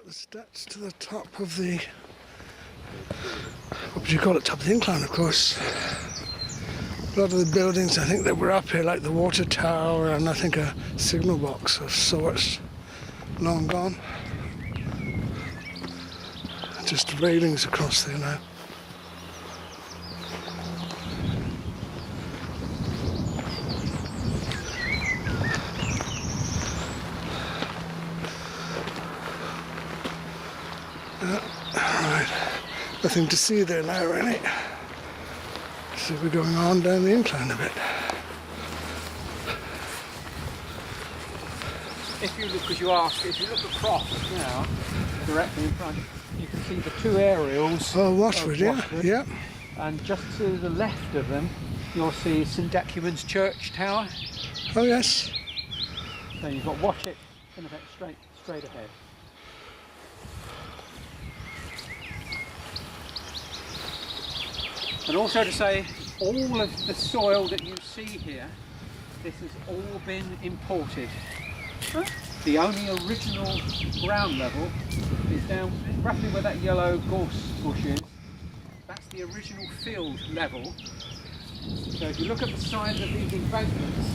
the steps to the top of the, what would you call it, top of the incline, of course. A lot of the buildings I think that were up here, like the water tower and I think a signal box of sorts, long gone. Just railings across there now. Right, nothing to see there now really. So we're going on down the incline a bit. If you look, as you asked, if you look across now, directly in front, you can see the two aerials. Oh, Watford, yeah, yeah. And just to the left of them, you'll see St Decuman's Church Tower. Oh yes. So you've got Watford in effect straight ahead. And also to say, all of the soil that you see here, this has all been imported. The only original ground level is down roughly where that yellow gorse bush is. That's the original field level. So if you look at the size of these embankments,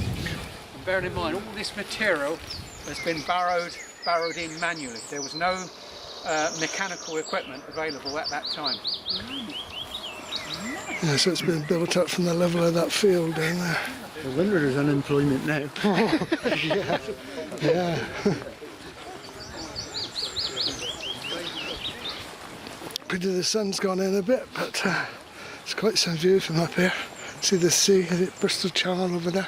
and bearing in mind all this material has been burrowed in manually. There was no mechanical equipment available at that time. Yeah, so it's been built up from the level of that field down there. No wonder there's unemployment now. Yeah. Yeah. Pity the sun's gone in a bit, but it's quite some view from up here. See the sea, is it Bristol Channel over there?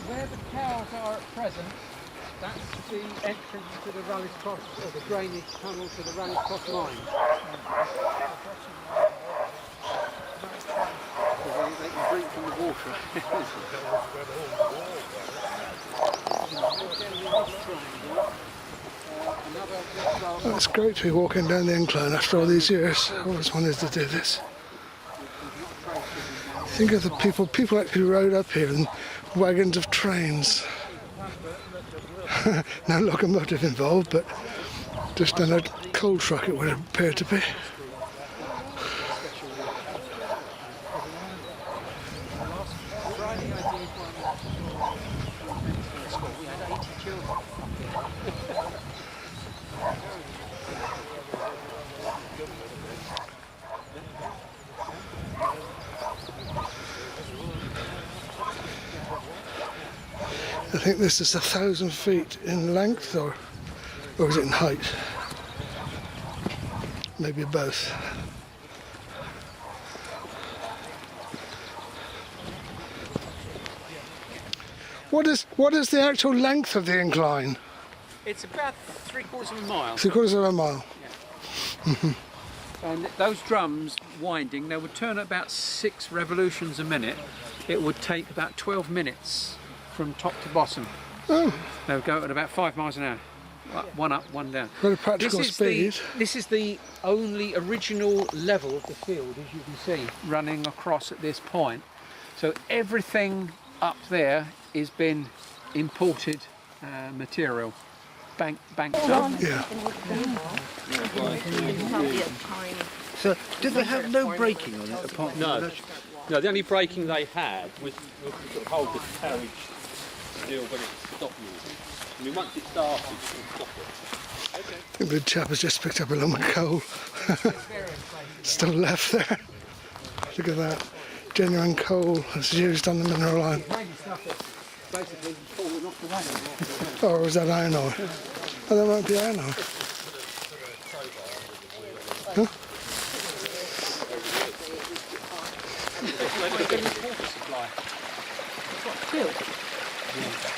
Where the cows are at present, that's the entrance to the Rallis Cross, or the drainage tunnel to the Rallis Cross mine. So they can drink from the water. Oh, it's great to be walking down the incline after all these years. I always wanted to do this. Think of the people actually rode up here in wagons of trains. No locomotive involved, but just in a coal truck it would appear to be. I think this is 1,000 feet in length, or is it in height? Maybe both. What is the actual length of the incline? It's about 3/4 of a mile. 3/4 of a mile. Yeah. And those drums winding, they would turn at about 6 revolutions a minute. It would take about 12 minutes from top to bottom. Oh. They would go at about 5 miles an hour. One up, one down. Very practical speed. This is the only original level of the field, as you can see, running across at this point. So everything up there has been imported material, banked up. Yeah. So, did they have no braking on it apart from No. No, the only braking they had was sort of hold the carriage still when it stopped moving. I mean, once it started, you can stop it. Okay. The good chap has just picked up a lump of coal. Still left there. Look at that. Genuine coal that's used on the mineral line. Basically falling off the wagon. Or was that iron ore? Oh, that might be iron ore. Huh?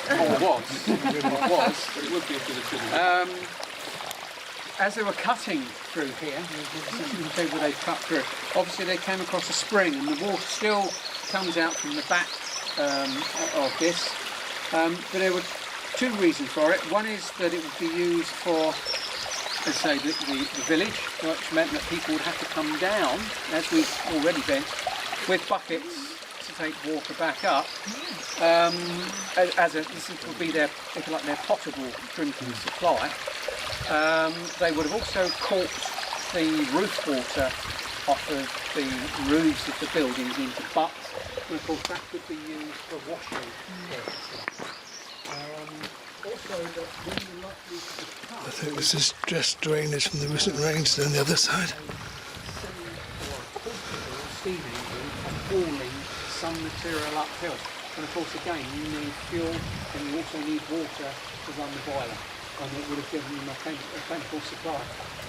Or was. It was. But it would be a good utility. As they were cutting through here, you can see where they cut through. Obviously they came across a spring and the water still comes out from the back of this. But there were two reasons for it. One is that it would be used for, let's say, the village, which meant that people would have to come down, as we've already been, with buckets to take water back up. This would be their, if you like, their potable drinking supply. They would have also caught the roof water off of the roofs of the buildings into butts, and of course that could be used for washing purposes. Also, that when you're likely to become, I think this is just drainage from the recent rains down the other side. steam engine and hauling some material uphill. And of course again you need fuel and you also need water to run the boiler, and it would have given them a plentiful supply.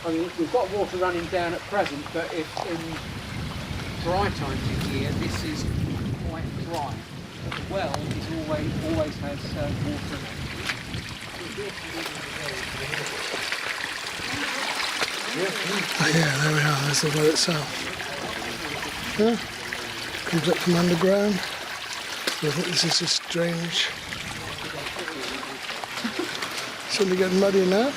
I mean, we've got water running down at present, but if in dry times of year this is quite dry. But the well is always has water. Oh yeah, there we are, there's the well itself. Yeah, comes up from underground. So I think this is just drainage. Certainly getting muddy now.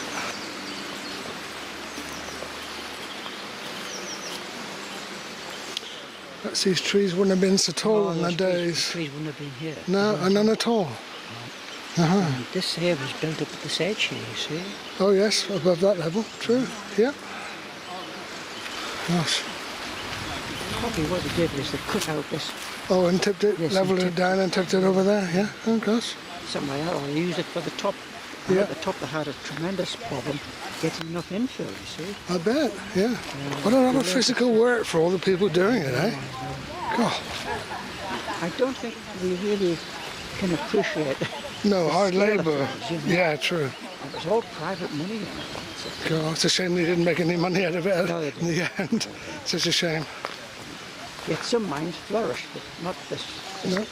Perhaps these trees wouldn't have been so tall in the days. Trees wouldn't have been here. No, none at all. This here was built up at this edge here, you see. Oh yes, above that level, true, yeah. Gosh. Probably what they did is they cut out this Oh, and tipped it, Yes, levelled and it down and tipped it over there, yeah, oh gosh. somewhere else and used it for the top. Yeah. At the top they had a tremendous problem getting enough infill, you see. I bet, yeah. What a lot of physical work for all the people doing it, eh? God. I don't think we really can appreciate No, hard scale of labour. things, you know. Yeah, true. It was all private money. God, it's a shame they didn't make any money out of it No, they in the end. Such a shame. Yet some mines flourished, but not this. No.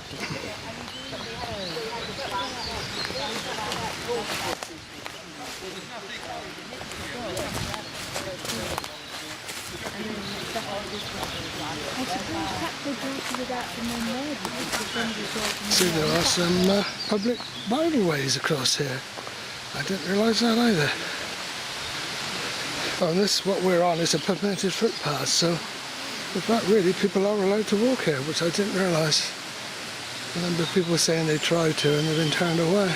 See, there are some public bridleways across here. I didn't realise that either. Oh, and this, what we're on, is a permitted footpath, so in fact, really, people are allowed to walk here, which I didn't realise. I remember people saying they tried to and they've been turned away.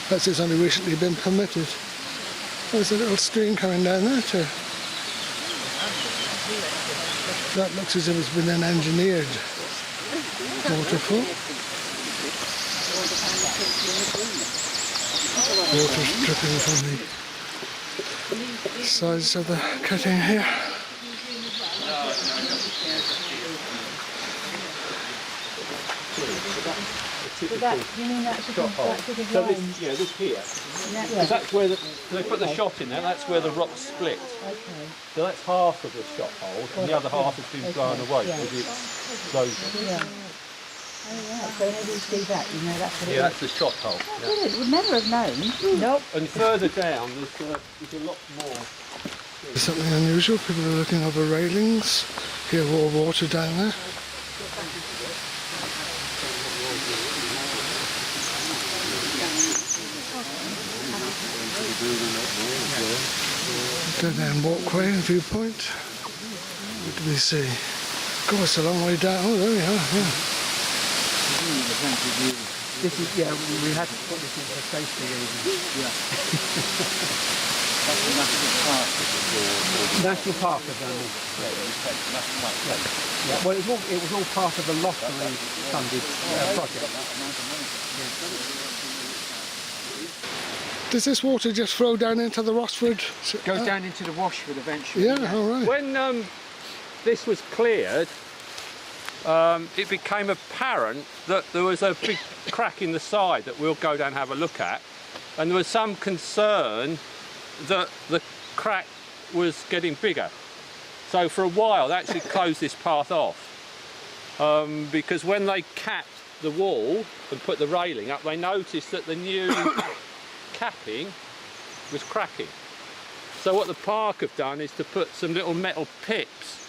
Perhaps it's only recently been permitted. There's a little stream coming down there too. That looks as if it's been an engineered waterfall. Water's dripping from the sides of the cutting here. So that, you mean that's a sort of So line? this, yeah, this here, Yeah. because that's where they put the shot in there. That's where the rocks split. Okay. So that's half of the shot hole, and the other half has been blown away Yeah. with the explosion. Yeah. Oh right. So whenever you see that, you know that's what it Yeah, is. that's the shot hole. Yeah. Brilliant. Would never have known. Nope. And further down, there's a lot more. There's something unusual. People are looking over railings. Here, more water down there. Go down walkway and viewpoint. What do we see? God, it's a long way down. Oh, there we are. Yeah. This is, yeah, we had to put this in for safety reasons. Yeah. That's the National Park. National Park have done this. Yeah. Well, it was all part of the lottery funded project. Does this water just flow down into the Rossford? Goes down into the Washford eventually. Yeah, all right. When this was cleared, it became apparent that there was a big crack in the side that we'll go down and have a look at, and there was some concern that the crack was getting bigger. So for a while they actually closed this path off, because when they capped the wall and put the railing up, they noticed that the new capping was cracking. So what the park have done is to put some little metal pips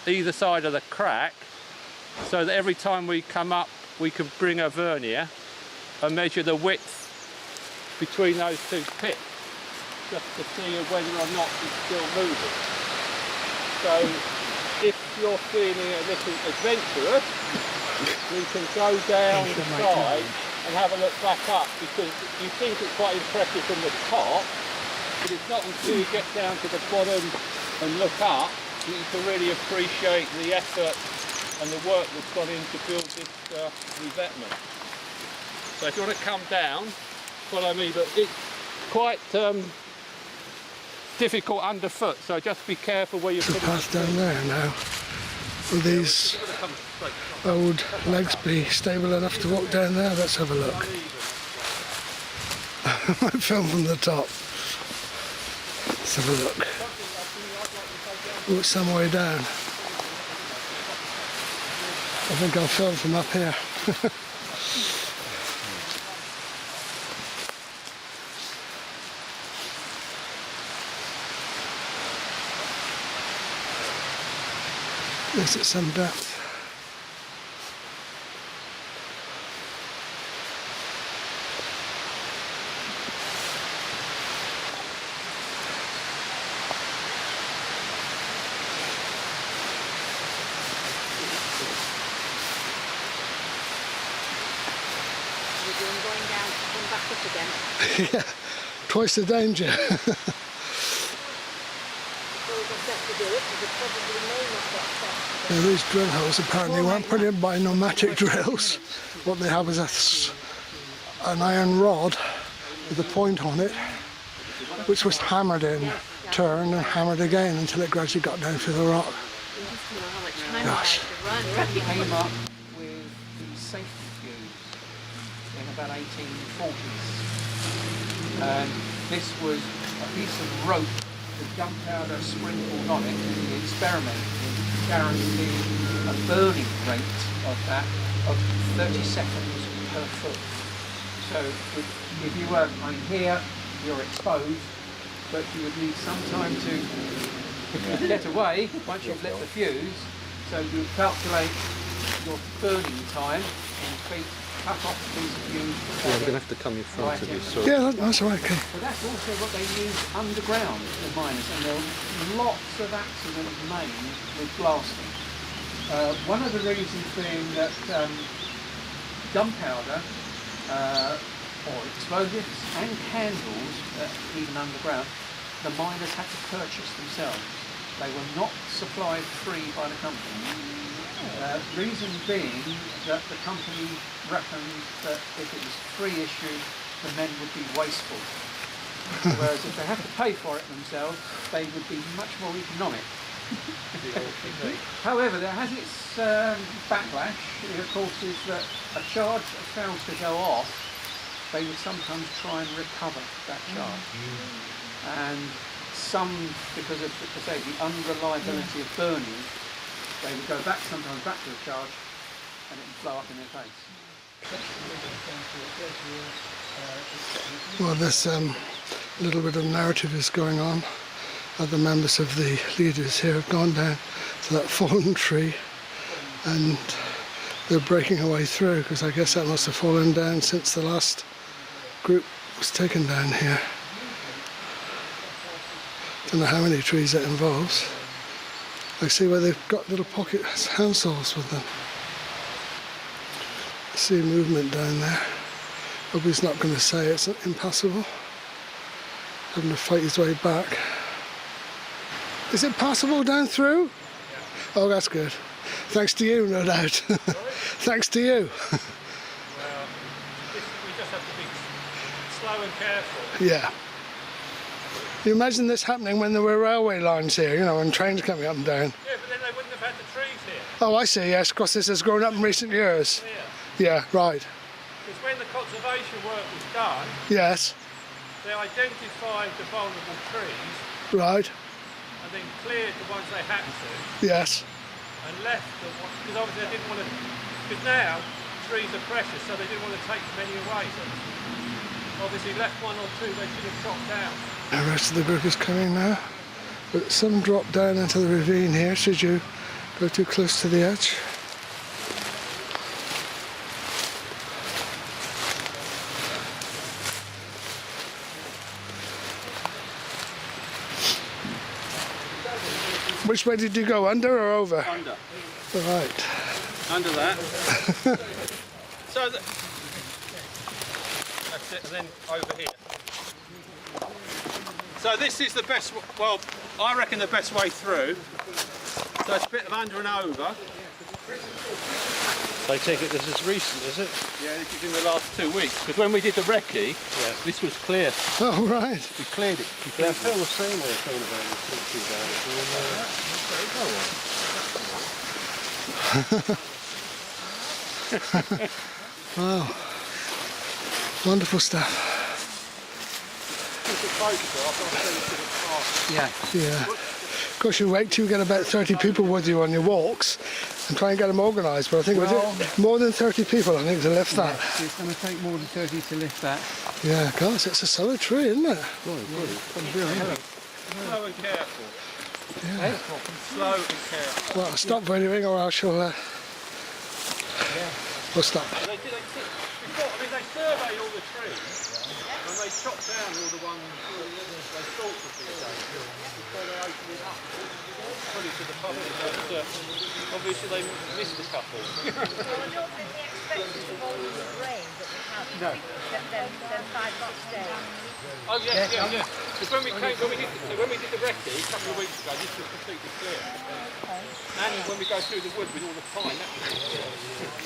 either side of the crack, so that every time we come up we can bring a vernier and measure the width between those two pits, just to see whether or not it's still moving. So if you're feeling a little adventurous, you can go down the side and have a look back up, because you think it's quite impressive from the top, but it's not until you get down to the bottom and look up that you can really appreciate the effort and the work that's gone in to build this revetment. So if you want to come down, follow me, but it's quite difficult underfoot, so just be careful where you're putting path down there now. Will these old legs be stable enough to walk down there? Let's have a look. I might film from the top. Let's have a look. Oh, it's some way down. I think I'll film from up here. Yes, at some depth. Going down, come back up again. Yeah, twice the danger. Now, these drill holes apparently weren't put in by pneumatic drills. What they have is an iron rod with a point on it, which was hammered in, turned and hammered again until it gradually got down through the rock. Gosh. He came up with the safety fuse in about 1840s, and this was a piece of rope with gunpowder sprinkled on it, and the experiment guaranteed a burning rate of that of 30 seconds per foot. So if you were here, you're exposed, but you would need some time to get away once you've lit the fuse. So you calculate your burning time in feet, cut off the piece of fuse. Yeah, I'm going to have to come in front of you, sorry. Yeah, that's all right, okay. But that's also what they use underground, the miners, and there are lots of accidents made with blasting. One of the reasons being that gunpowder or explosives and candles, even underground, the miners had to purchase themselves. They were not supplied free by the company. Reason being that the company reckoned that if it was free issued, the men would be wasteful. Whereas if they have to pay for it themselves, they would be much more economic. However, there has its backlash, of course, is that a charge that fails to go off, they would sometimes try and recover that charge. And some, because of, as I say, the unreliability of burning, they would go back sometimes back to the charge and it would blow up in their face. Well, this little bit of narrative is going on. Other members of the leaders here have gone down to that fallen tree and they're breaking a way through, because I guess that must have fallen down since the last group was taken down here. Don't know how many trees it involves. I see where they've got little pocket handsaws with them. I see movement down there. Hope he's not going to say it's impassable. Having to fight his way back. Is it passable down through? Yeah. Oh, that's good. Thanks to you, no doubt. Thanks to you. Well, we just have to be slow and careful. Yeah. You imagine this happening when there were railway lines here, you know, and trains coming up and down. Yeah, but then they wouldn't have had the trees here. Oh, I see, yes, because this has grown up in recent years. Yeah. Yeah, right. Because when the conservation work was done, Yes. they identified the vulnerable trees Right. and then cleared the ones they had to Yes. and left the ones, because obviously they didn't want to, because now trees are precious, so they didn't want to take many away. So obviously left one or two they should have chopped down. The rest of the group is coming now, but some drop down into the ravine here should you go too close to the edge. Which way did you go, under or over? Under. Right. Under that. So that's it, and then over here. So this is the best, well, I reckon the best way through. So it's a bit of under and over. I take it this is recent, is it? Yeah, this is in the last 2 weeks. Because when we did the recce, this was clear. Oh, right. We cleared it. Yeah, I feel the same way coming about this. Wow. Wonderful stuff. Yeah. Yeah. Of course, you wait till you get about 30 people with you on your walks and try and get them organised. But I think more than 30 people, I think, to lift that. It's going to take more than 30 to lift that. Yeah, gosh, it's a solid tree, isn't it? Slow and careful. Yeah. Slow and careful. Well, stop videoing or I shall... We'll stop. They surveyed all the trees and they chopped down all the ones they thought would be safe before they opened it up. Put it to the public, but obviously they missed a couple. Well, I don't think they expected the volume of rain that we had. No. Then 5 or 6 days. Oh yes, yeah. Because when we did the recce a couple of weeks ago, this was completely clear. And when we go through the wood with all the pine, that was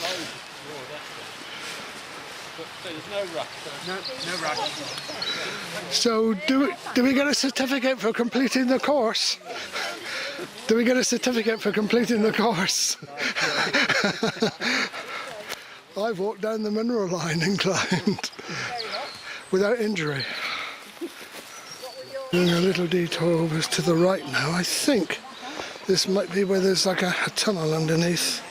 loads more of that. But so there's no rush. No rush. So, do we get a certificate for completing the course? Do we get a certificate for completing the course? I've walked down the mineral line inclined without injury. Doing a little detour over to the right now. I think this might be where there's like a tunnel underneath.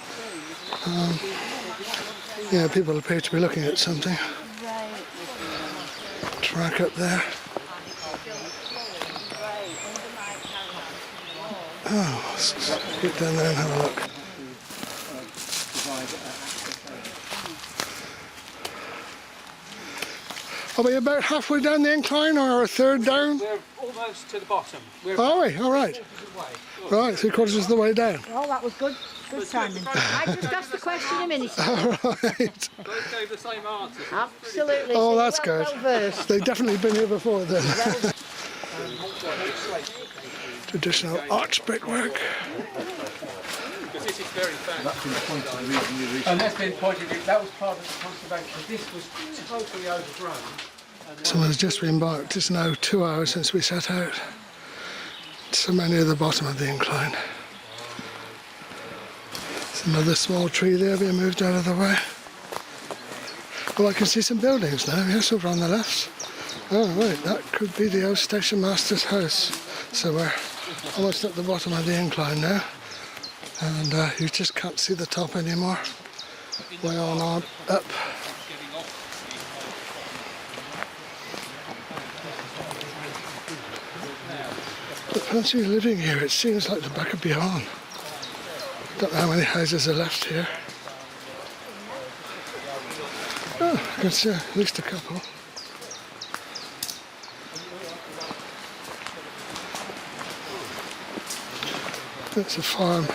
Yeah, people appear to be looking at something. Track up there. Oh, let's get down there and have a look. Are we about halfway down the incline or a third down? We're almost to the bottom. Are we? All right. Right, 3/4 of the way down. Oh, that was good. Good timing. I just asked the question a minute ago. All right. Both gave the same answer. Absolutely. Oh, So that's well good. versed. They've definitely been here before then. Traditional arch brickwork. Because this is very fast. And that's been pointed out. That was part of the conservation. This was totally overgrown. Someone's just remarked it's now 2 hours since we set out. Somewhere near the bottom of the incline. There's another small tree there being moved out of the way. Well, I can see some buildings now, yes, over on the left. Oh, right, that could be the old station master's house. So we're almost at the bottom of the incline now. And you just can't see the top anymore. Way on up. But fancy living here, it seems like the back of beyond. Don't know how many houses are left here. Oh, I can see at least a couple. That's a farm.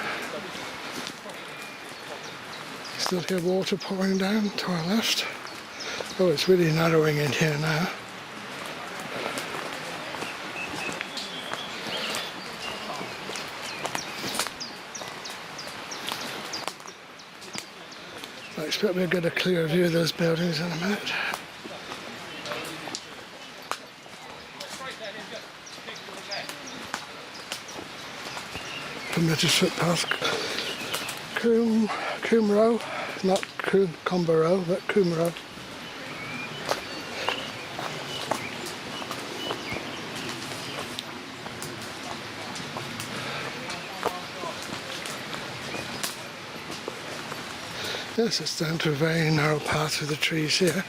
Still hear water pouring down to our left. Oh, it's really narrowing in here now. I expect we'll get a clear view of those buildings in a minute. Permitted footpath. Coombe Row, not Comber Row, but Coombe Row. Yes, it's down to a very narrow path through the trees here.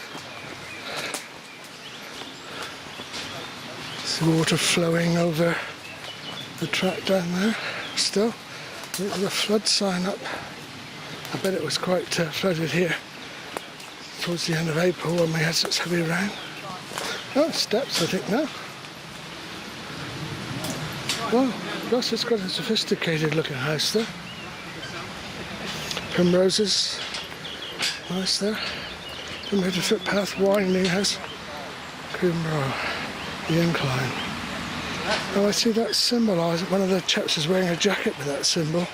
There's water flowing over the track down there still. There's a flood sign up. I bet it was quite flooded here towards the end of April when we had such heavy rain. Oh, steps I think now. Well, gosh, it's got a sophisticated looking house there. Primroses, nice there. Permitted footpath, winding house. Coombrough, the incline. Oh, I see that symbolised. One of the chaps is wearing a jacket with that symbol.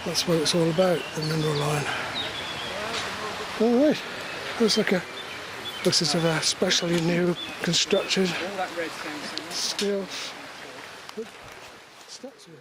That's what it's all about, the mineral line. All right, looks as if a specially new constructed All that red sounds. steel statue.